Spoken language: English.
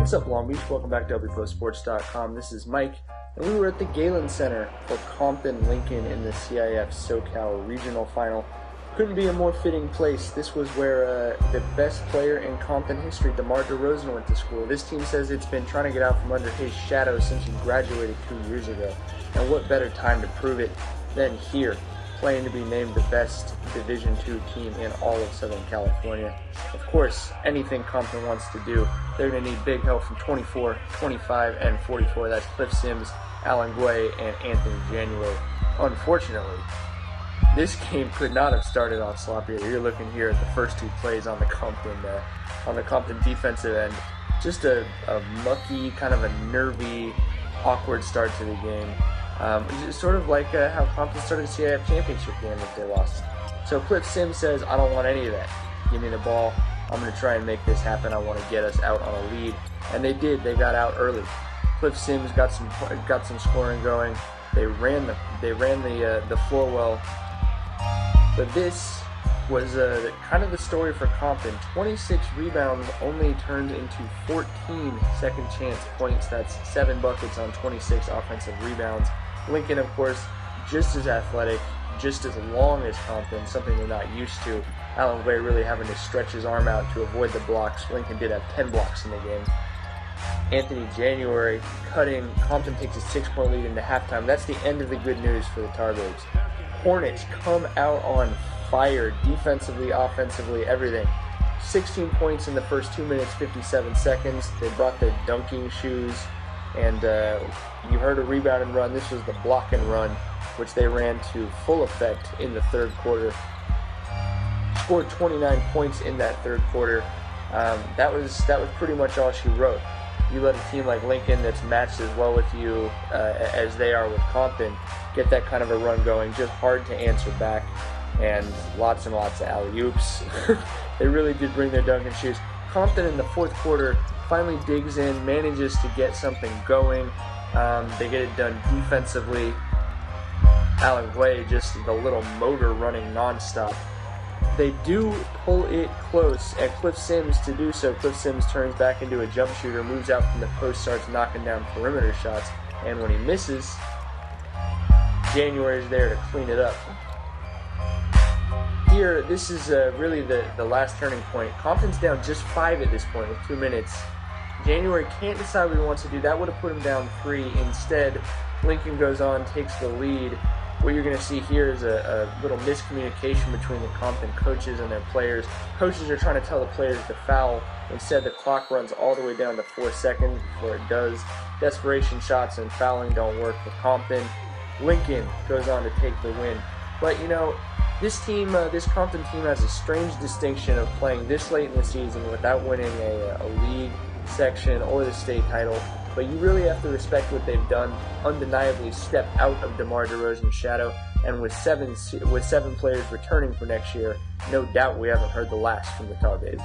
What's up, Long Beach? Welcome back to WPostSports.com. This is Mike, and we were at the Galen Center for Compton Lincoln in the CIF SoCal Regional Final. Couldn't be a more fitting place. This was where the best player in Compton history, DeMar DeRozan, went to school. This team says it's been trying to get out from under his shadow since he graduated 2 years ago. And what better time to prove it than here, playing to be named the best Division II team in all of Southern California. Of course, anything Compton wants to do, they're going to need big help from 24, 25, and 44. That's Cliff Sims, Alan Guay, and Anthony January. Unfortunately, this game could not have started off sloppier. You're looking here at the first two plays on the Compton defensive end. Just a mucky, kind of a nervy, awkward start to the game. It's sort of like how Compton started the CIF championship game if they lost. So Cliff Sims says, I don't want any of that. Give me the ball. I'm going to try and make this happen. I want to get us out on a lead. And they did. They got out early. Cliff Sims got some scoring going. They ran the floor well. But this was kind of the story for Compton. 26 rebounds only turned into 14 second chance points. That's 7 buckets on 26 offensive rebounds. Lincoln, of course, just as athletic, just as long as Compton, something they're not used to. Alan Guay really having to stretch his arm out to avoid the blocks. Lincoln did have 10 blocks in the game. Anthony January cutting. Compton takes a 6-point lead into halftime. That's the end of the good news for the Tarbabes. Hornets come out on fire, defensively, offensively, everything. 16 points in the first 2 minutes, 57 seconds. They brought their dunking shoes, and you heard a rebound and run. This was the block and run, which they ran to full effect in the third quarter. Scored 29 points in that third quarter. That was pretty much all she wrote. You let a team like Lincoln, that's matched as well with you as they are with Compton, get that kind of a run going. Just hard to answer back, and lots of alley-oops. They really did bring their dunking shoes. Compton in the fourth quarter finally digs in, manages to get something going. They get it done defensively. Alan Guay, just the little motor running nonstop. They do pull it close at Cliff Sims to do so. Cliff Sims turns back into a jump shooter, moves out from the post, starts knocking down perimeter shots, and when he misses, January's there to clean it up. Here, this is really the last turning point. Compton's down just 5 at this point with 2 minutes. January can't decide what he wants to do. That would have put him down 3. Instead, Lincoln goes on, takes the lead. What you're going to see here is a little miscommunication between the Compton coaches and their players. Coaches are trying to tell the players to foul. Instead, the clock runs all the way down to 4 seconds before it does. Desperation shots and fouling don't work for Compton. Lincoln goes on to take the win. But, you know, this Compton team has a strange distinction of playing this late in the season without winning a league section or the state title. But you really have to respect what they've done. Undeniably step out of DeMar DeRozan's shadow, and with seven players returning for next year, no doubt we haven't heard the last from the Tarbabes.